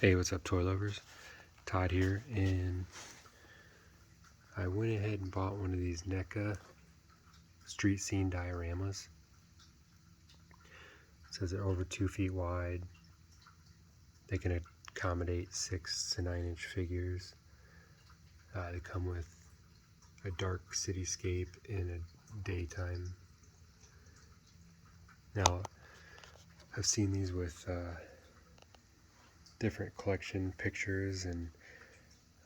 Hey, what's up, toy lovers? Todd here, and I went ahead and bought one of these Neca Street scene dioramas. It says they're over 2 feet wide. They can accommodate 6 to 9 inch figures. They come with a dark cityscape and a daytime. Now, I've seen these with different collection pictures, and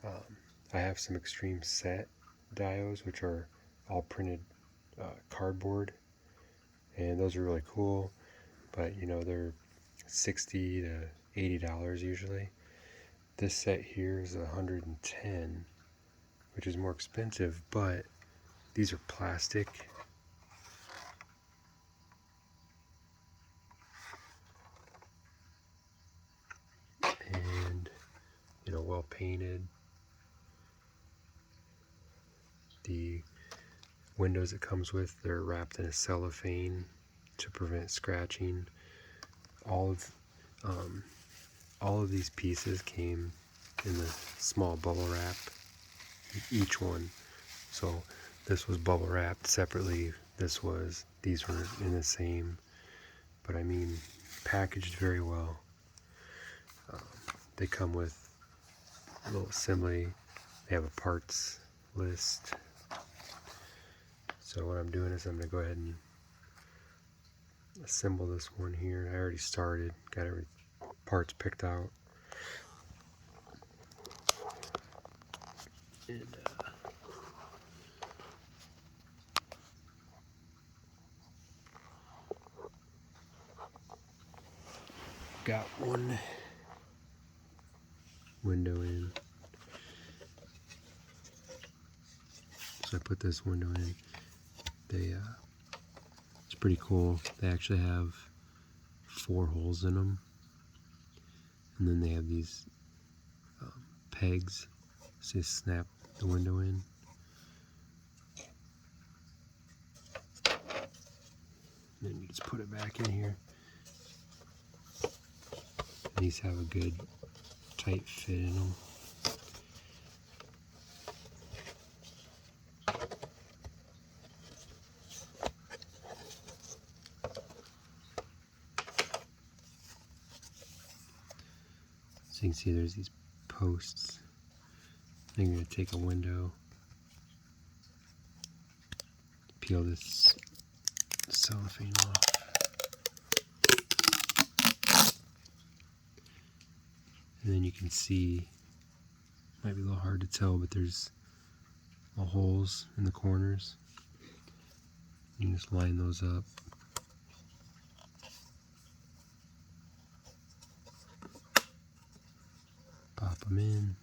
I have some extreme set dios, which are all printed cardboard, and those are really cool, but you know, they're $60 to $80 usually. This set here is $110, which is more expensive, but these are plastic. And you know, well painted. The windows it comes with, they're wrapped in a cellophane to prevent scratching. All of these pieces came in the small bubble wrap, each one. So this was bubble wrapped separately. These were in the same, but I mean, packaged very well. They come with a little assembly. They have a parts list. So what I'm doing is I'm going to go ahead and assemble this one here. I already started, got every parts picked out. And got one window in. So I put this window in. It's pretty cool. They actually have 4 holes in them, and then they have these pegs, so you snap the window in. And then you just put it back in here. These have a good tight fit in them. So you can see there's these posts. I'm going to take a window, peel this cellophane off. And then you can see, might be a little hard to tell, but there's holes in the corners. You can just line those up. Pop them in.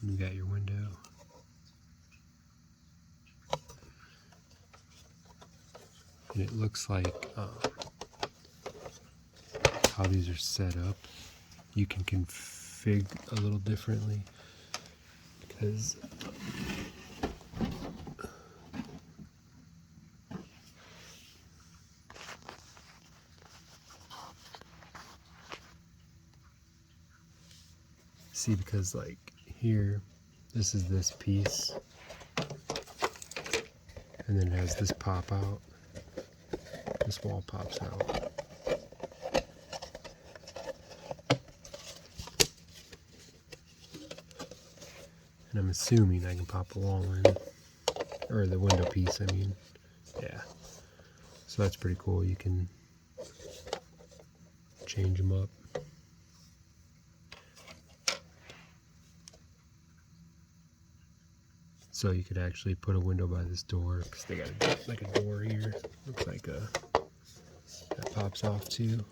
And you got your window. And it looks like how these are set up. You can configure a little differently, because because like here, this is this piece, and then it has this pop out. This wall pops out. And I'm assuming I can pop the wall in, or the window piece, I mean. Yeah. So that's pretty cool. You can change them up. So you could actually put a window by this door, because they got like a door here. Looks like that pops off too.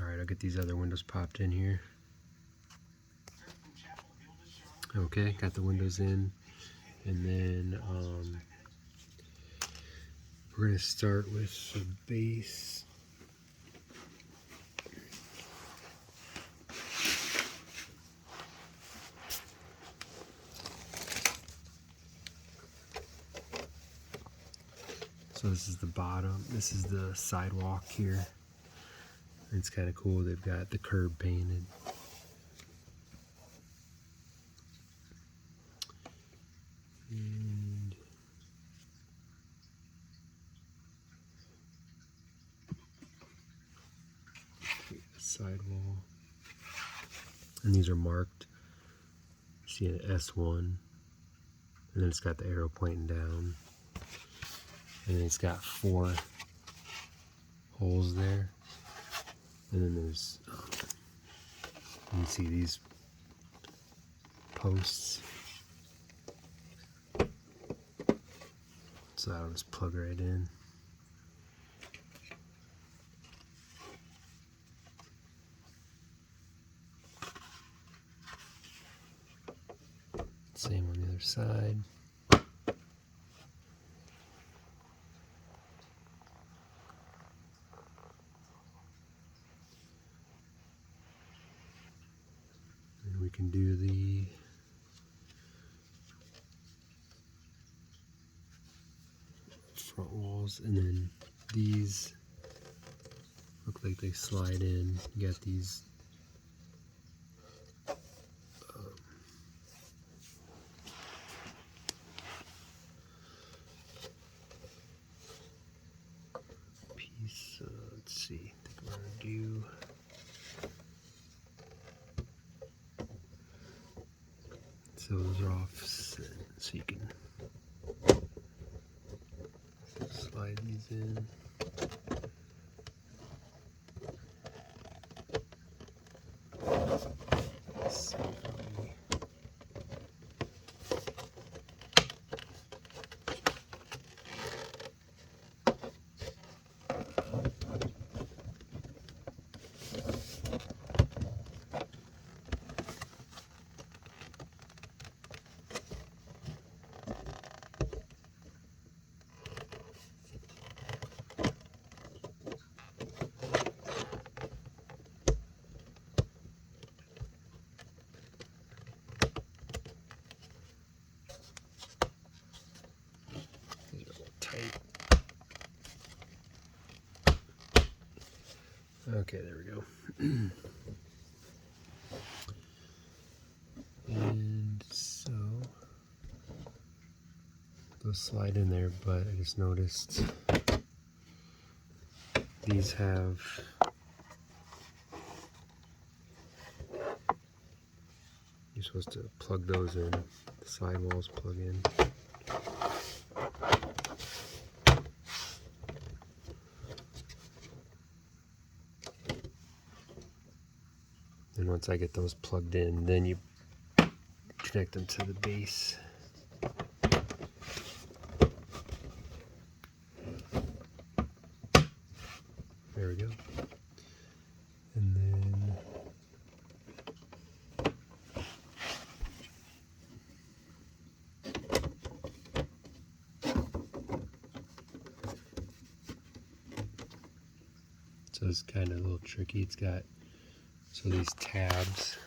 Alright, I'll get these other windows popped in here. Okay, got the windows in. And then we're going to start with the base. So this is the bottom. This is the sidewalk here. It's kind of cool. They've got the curb painted. And sidewall. And these are marked. You see an S1. And then it's got the arrow pointing down. And then it's got 4 holes there. And then there's, you can see these posts. So that'll just plug right in. Same on the other side. And we can do the front walls, and then these look like they slide in. You got these piece. Let's see. I think I'm gonna do. So those are offset, so you can slide these in. Let's see. Okay, there we go. And so those slide in there, but I just noticed these have you're supposed to plug those in. The sidewalls plug in. And once I get those plugged in, then you connect them to the base. There we go. And then so it's kind of a little tricky. It's got these tabs.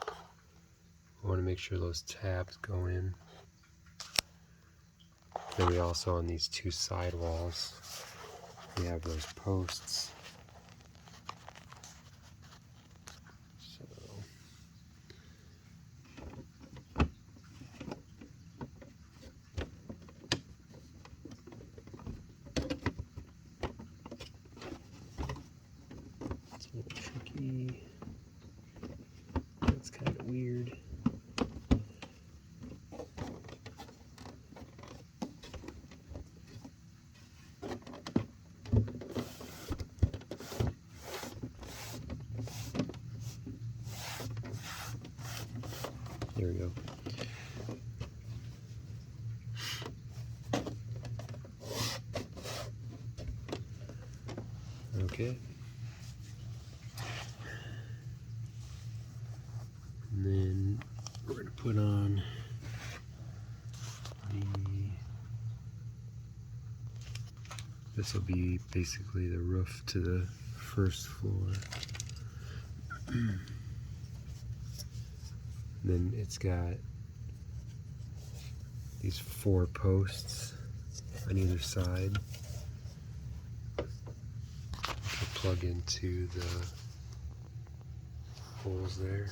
I want to make sure those tabs go in. Then we also, on these 2 side walls, we have those posts. So it's a little tricky. That's kind of weird. There we go. Okay. And then we're going to put on this will be basically the roof to the first floor. Then it's got these 4 posts on either side to plug into the holes there.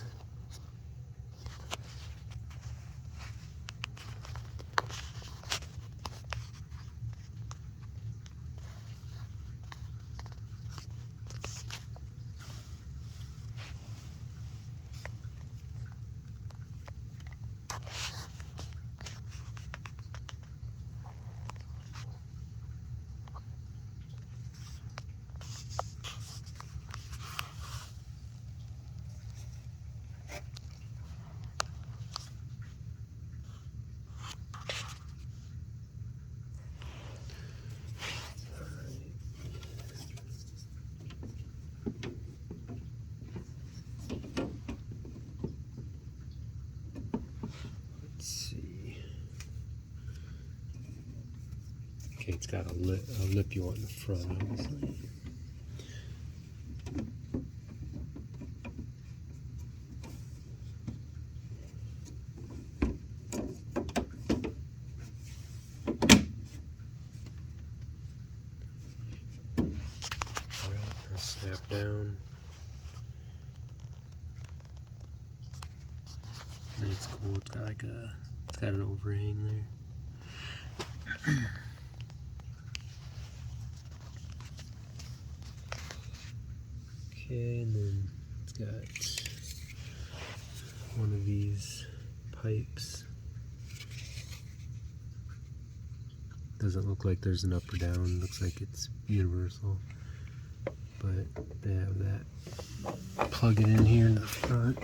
Okay, it's got a lip you want in the front, obviously. Alright, snap down. And it's cool, it's got like it's got an overhang there. Okay, and then it's got one of these pipes. Doesn't look like there's an up or down, looks like it's universal. But they have that. Plug it in here in the front.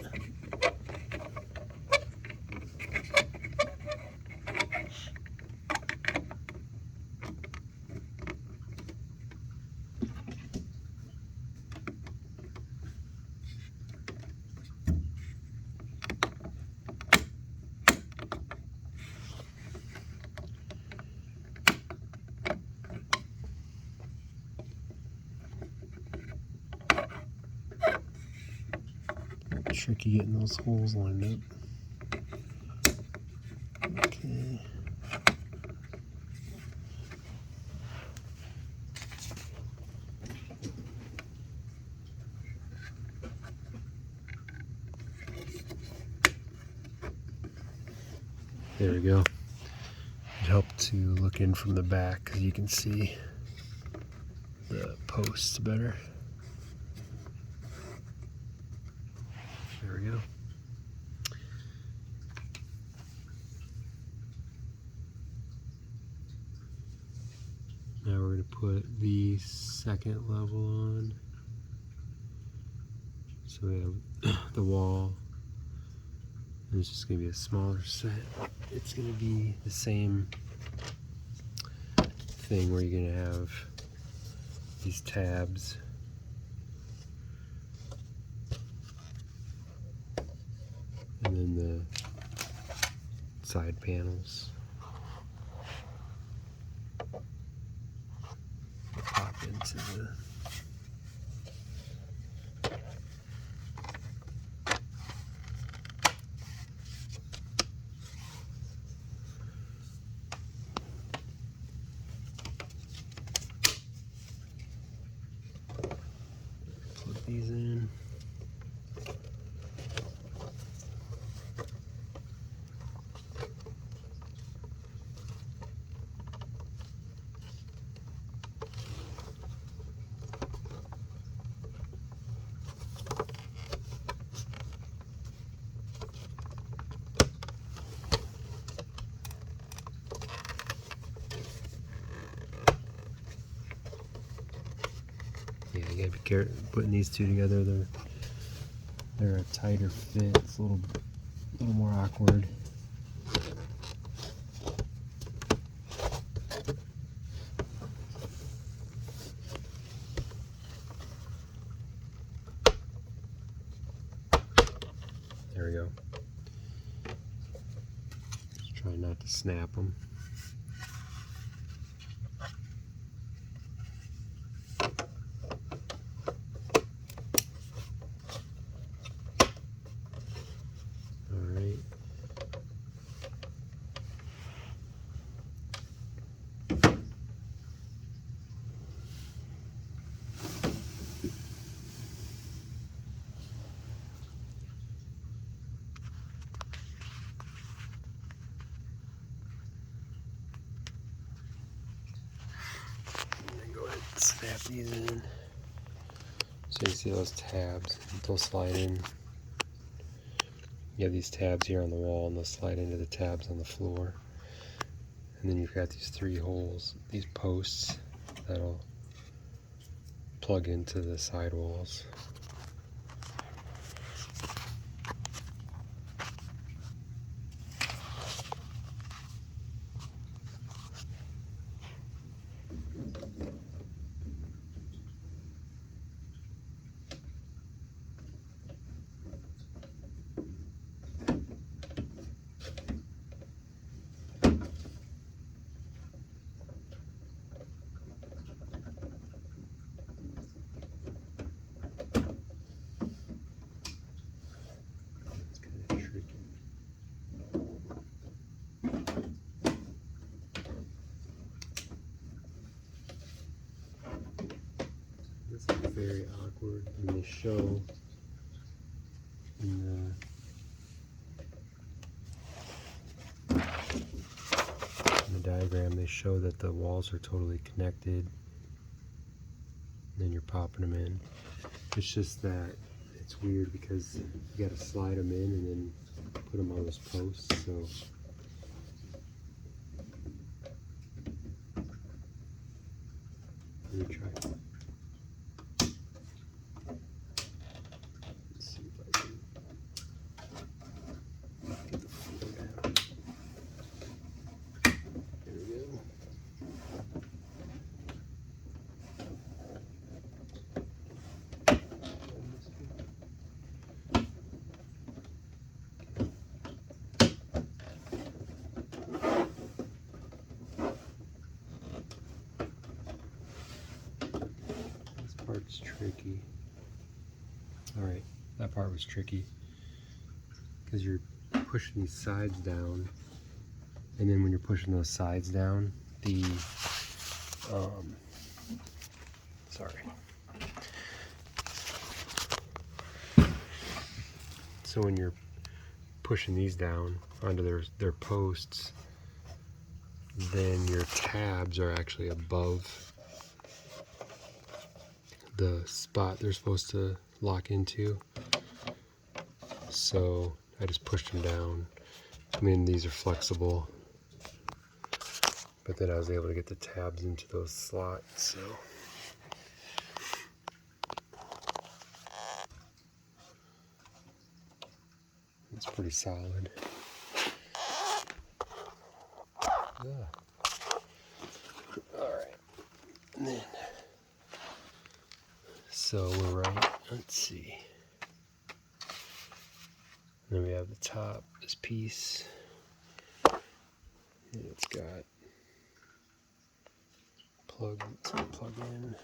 Tricky getting those holes lined up. Okay. There we go. It helped to look in from the back because you can see the posts better. There we go. Now we're going to put the second level on. So we have the wall. And it's just going to be a smaller set. It's going to be the same thing where you're going to have these tabs. And then the side panels pop into the plug these in. Yeah, you gotta be careful putting these two together. They're a tighter fit. It's a little more awkward. There we go. Try not to snap them. Alright. Go ahead and snap these in. So you see those tabs, they'll slide in. You have these tabs here on the wall and they'll slide into the tabs on the floor. And then you've got these 3 holes, these posts that'll plug into the side walls. This is very awkward, and they show in the diagram, they show that the walls are totally connected, and then you're popping them in. It's just that it's weird because you got to slide them in and then put them on those posts. So let me try. Let's see if I can get the floor down. There we go. Part's tricky. Alright, that part was tricky because you're pushing these sides down, and then when you're pushing those sides down, the so when you're pushing these down onto their posts, then your tabs are actually above the spot they're supposed to lock into. So I just pushed them down. I mean, these are flexible, but then I was able to get the tabs into those slots. So it's pretty solid. Alright, and then so we're right, let's see. Then we have the top, this piece. And it's got plug in.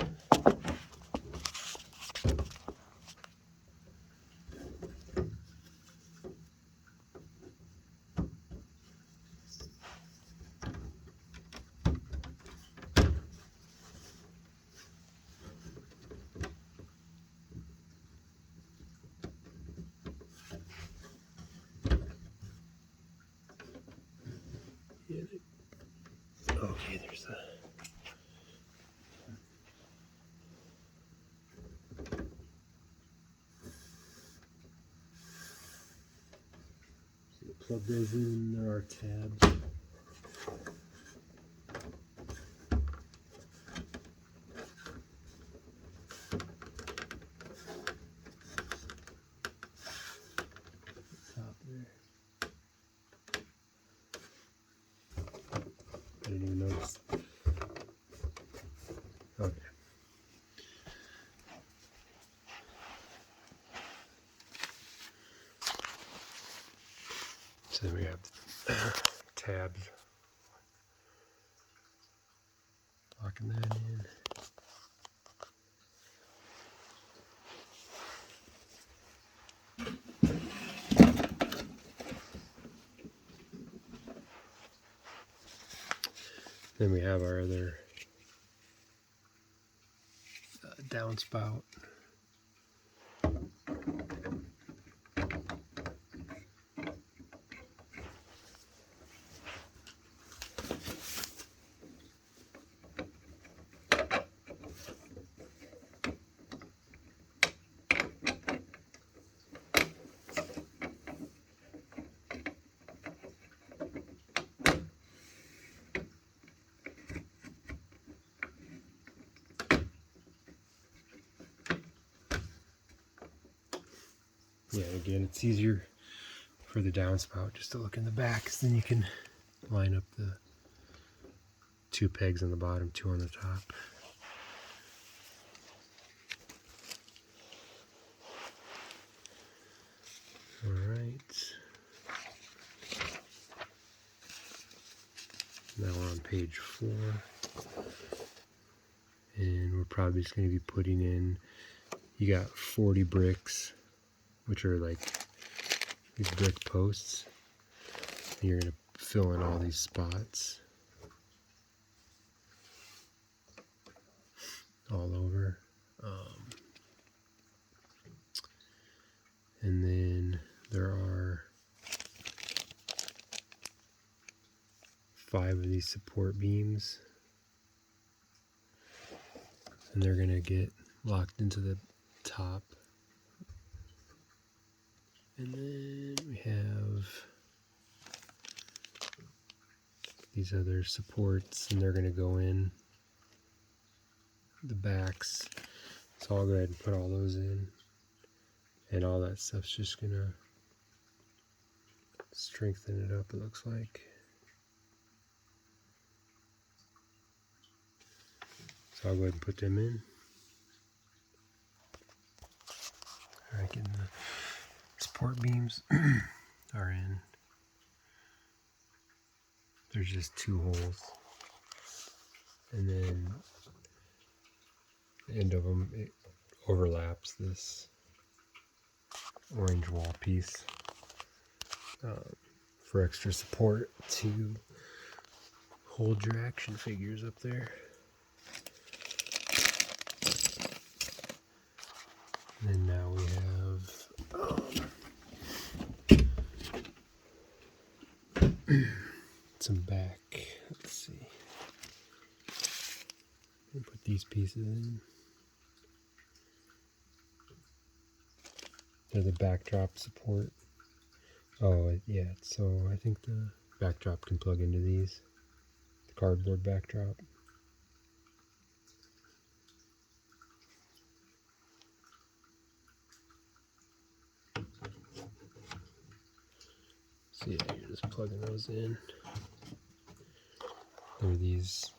Okay, there's the plug those in. There are tabs. Top there. I didn't even notice. Okay. So we have the tabs. Locking that in. Then we have our other downspout. Yeah, again, it's easier for the downspout just to look in the back, because then you can line up the 2 pegs on the bottom, 2 on the top. Alright. Now we're on page 4. And we're probably just going to be putting in, you got 40 bricks, which are like these brick posts. And you're going to fill in all these spots all over. And then there are 5 of these support beams, and they're going to get locked into the top. And then we have these other supports, and they're going to go in the backs. So I'll go ahead and put all those in, and all that stuff's just going to strengthen it up, it looks like. So I'll go ahead and put them in. Alright, getting the support beams are in. There's just 2 holes, and then the end of them, it overlaps this orange wall piece for extra support to hold your action figures up there. And then now we have some back. Let's see. We'll put these pieces in. They're the backdrop support. Oh, yeah, so I think the backdrop can plug into these. The cardboard backdrop. So yeah, you're just plugging those in. There are these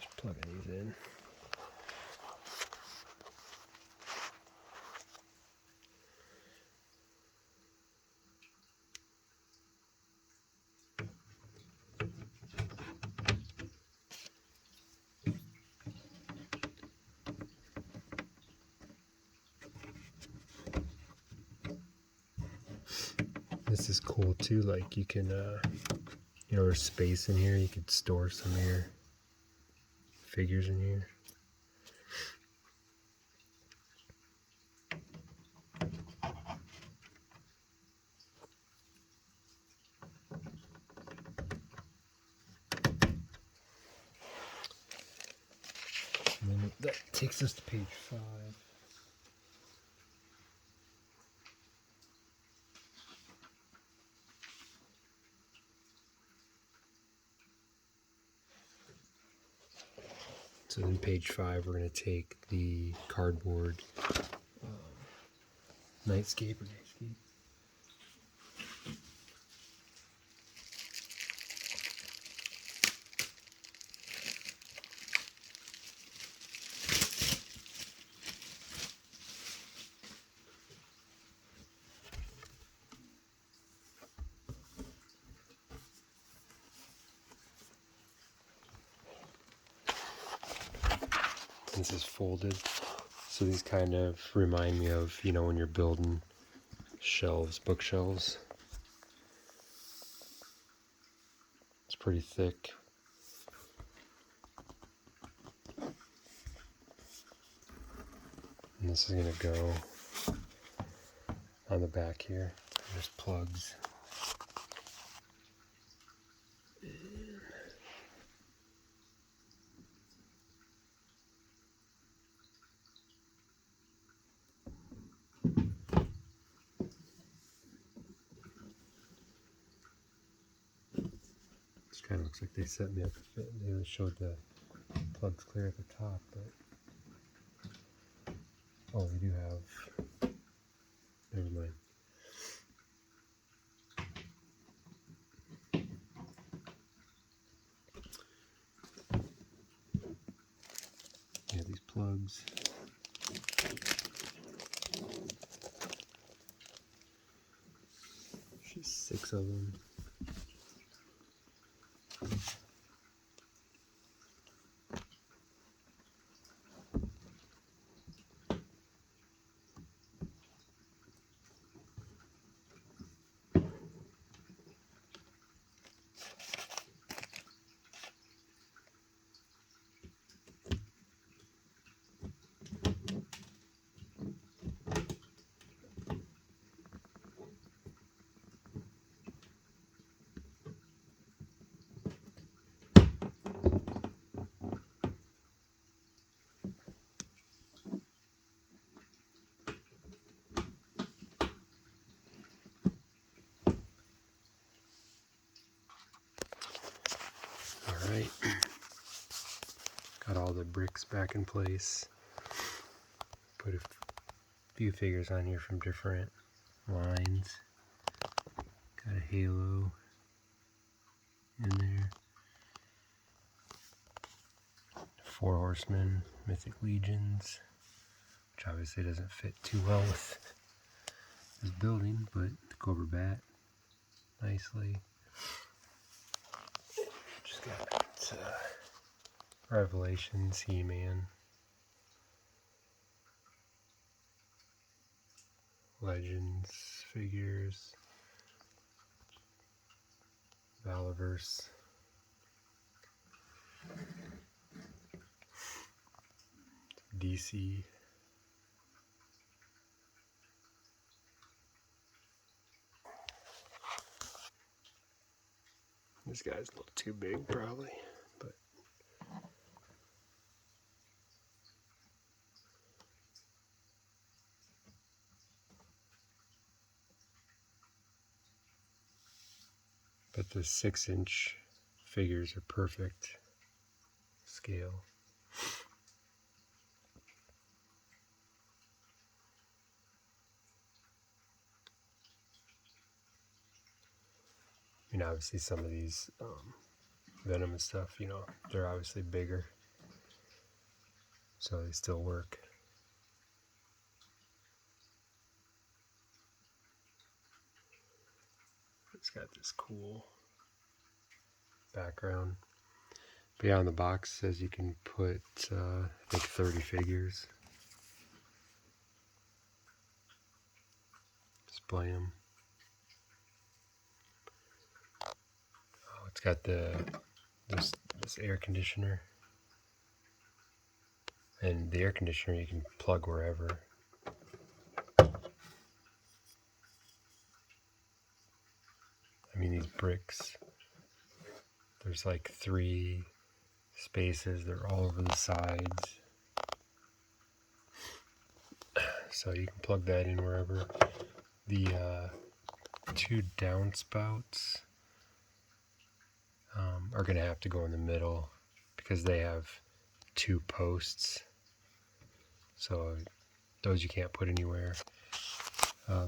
just plugging these in. This is cool too, like you can, you know, there's space in here, you could store some of your figures in here. And then that takes us to page 5. So then page 5, we're going to take the cardboard nightscape or nightscape. this is folded. So these kind of remind me of, you know, when you're building shelves, bookshelves. It's pretty thick. And this is going to go on the back here. There's plugs. This kind of looks like they set me up to fit. They only showed the plugs clear at the top, but oh, we do have. Never mind. Yeah, these plugs. There's 6 of them. Alright, got all the bricks back in place. Put a few figures on here from different lines. Got a halo in there. 4 horsemen, mythic legions, which obviously doesn't fit too well with this building, but the Cobra Bat nicely. Just got Revelations, He-Man, Legends figures, Valorverse, DC, this guy's a little too big probably, but the 6-inch figures are perfect scale. I mean, obviously some of these Venom and stuff, you know, they're obviously bigger, so they still work. It's got this cool background. But yeah, on the box it says you can put, I think 30 figures. Display them. Oh, it's got this air conditioner. And the air conditioner you can plug wherever. I mean, these bricks, there's like 3 spaces, they're all over the sides. So you can plug that in wherever. The 2 downspouts are going to have to go in the middle because they have 2 posts. So those you can't put anywhere.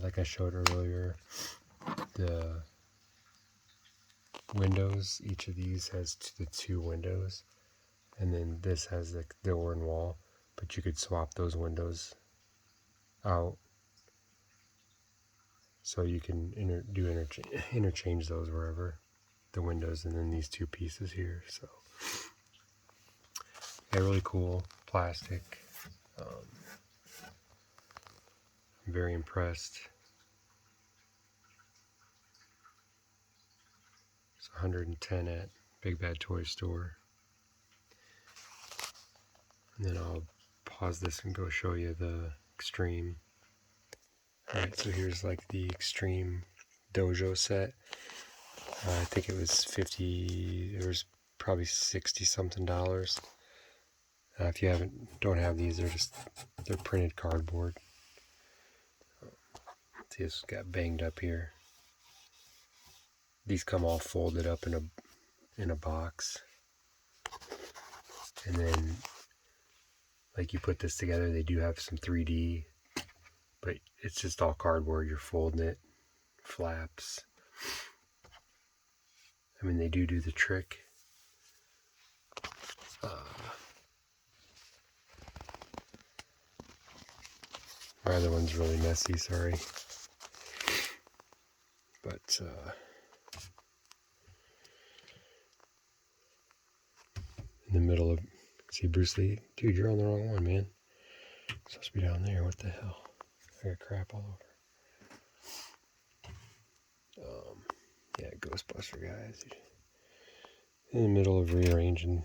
Like I showed earlier, the windows, each of these has the 2 windows, and then this has the door and wall, but you could swap those windows out, so you can interchange those wherever, the windows and then these 2 pieces here. So yeah, really cool. plastic. I'm very impressed. It's 110 at Big Bad Toy Store. And then I'll pause this and go show you the Extreme. Alright, so here's like the Extreme Dojo set. I think it was 50, it was probably 60 something dollars. If you don't have these, they're printed cardboard. See, this got banged up here. These come all folded up in a box. And then, like, you put this together, they do have some 3D, but it's just all cardboard. You're folding it, flaps. I mean, they do the trick. My other one's really messy, sorry. But, in the middle of, see Bruce Lee? Dude, you're on the wrong one, man. It's supposed to be down there. What the hell? I got crap all over. Yeah, Ghostbuster guys. In the middle of rearranging.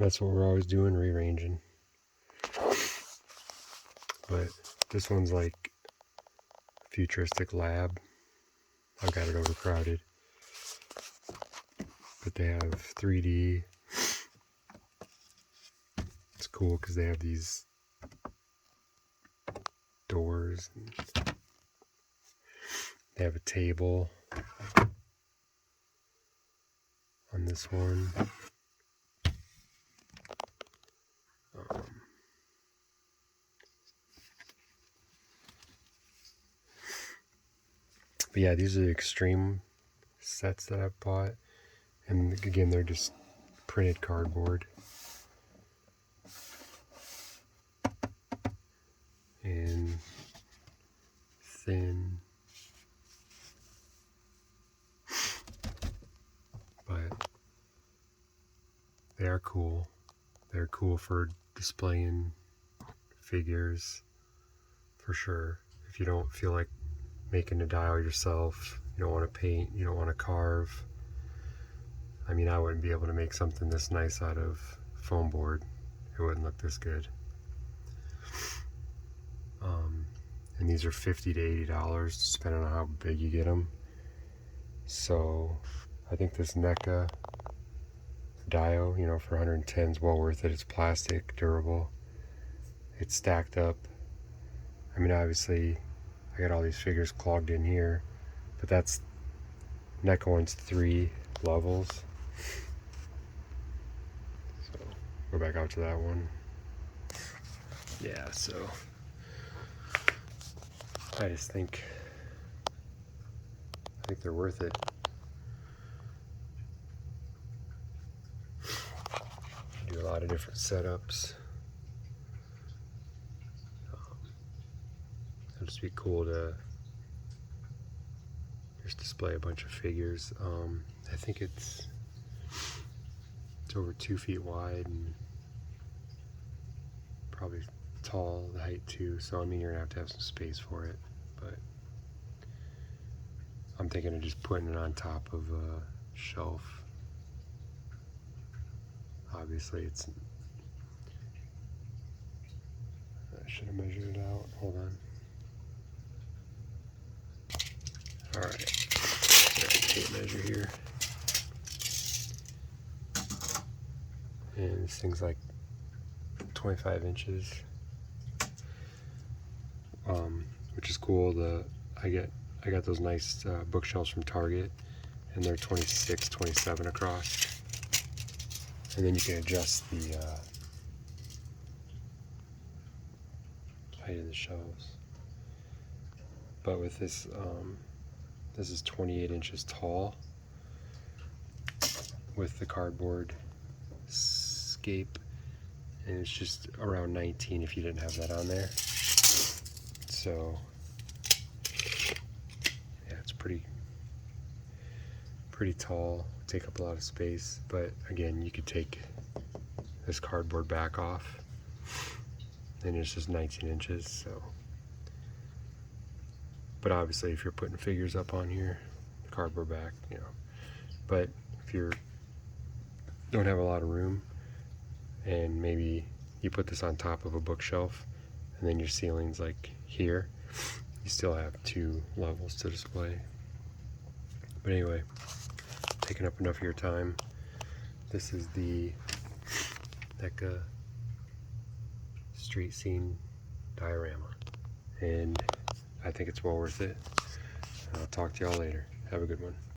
That's what we're always doing, rearranging. But this one's like futuristic lab. I've got it overcrowded. But they have 3D. It's cool because they have these doors. They have a table on this one. But yeah, these are the Extreme sets that I've bought. And again, they're just printed cardboard. And thin. But they are cool. They're cool for displaying figures, for sure. If you don't feel like making a dial yourself, you don't want to paint, you don't want to carve. I mean, I wouldn't be able to make something this nice out of foam board. It wouldn't look this good. And these are $50 to $80, depending on how big you get them. So I think this Neca Dio, for 110 is well worth it. It's plastic, durable. It's stacked up. I mean, obviously, I got all these figures clogged in here, but that's Neca one's 3 levels. So go back out to that one. Yeah, so I just think they're worth it. Do a lot of different setups. It'll just be cool to just display a bunch of figures. I think it's over 2 feet wide and probably tall, the height too. So I mean, you're gonna have to have some space for it. But I'm thinking of just putting it on top of a shelf. Obviously, I should have measured it out. Hold on. Alright, tape measure here. And this thing's like 25 inches. Which is cool. I got those nice bookshelves from Target, and they're 26, 27 across. And then you can adjust the height of the shelves. But with this, this is 28 inches tall with the cardboard scape, and it's just around 19 if you didn't have that on there. So yeah, it's pretty tall, take up a lot of space. But again, you could take this cardboard back off and it's just 19 inches. So, but obviously if you're putting figures up on here, cardboard back, you know. But if you don't have a lot of room, and maybe you put this on top of a bookshelf, and then your ceiling's like here, you still have 2 levels to display. But anyway, taking up enough of your time. This is the Neca Street scene diorama, and I think it's well worth it. I'll talk to y'all later. Have a good one.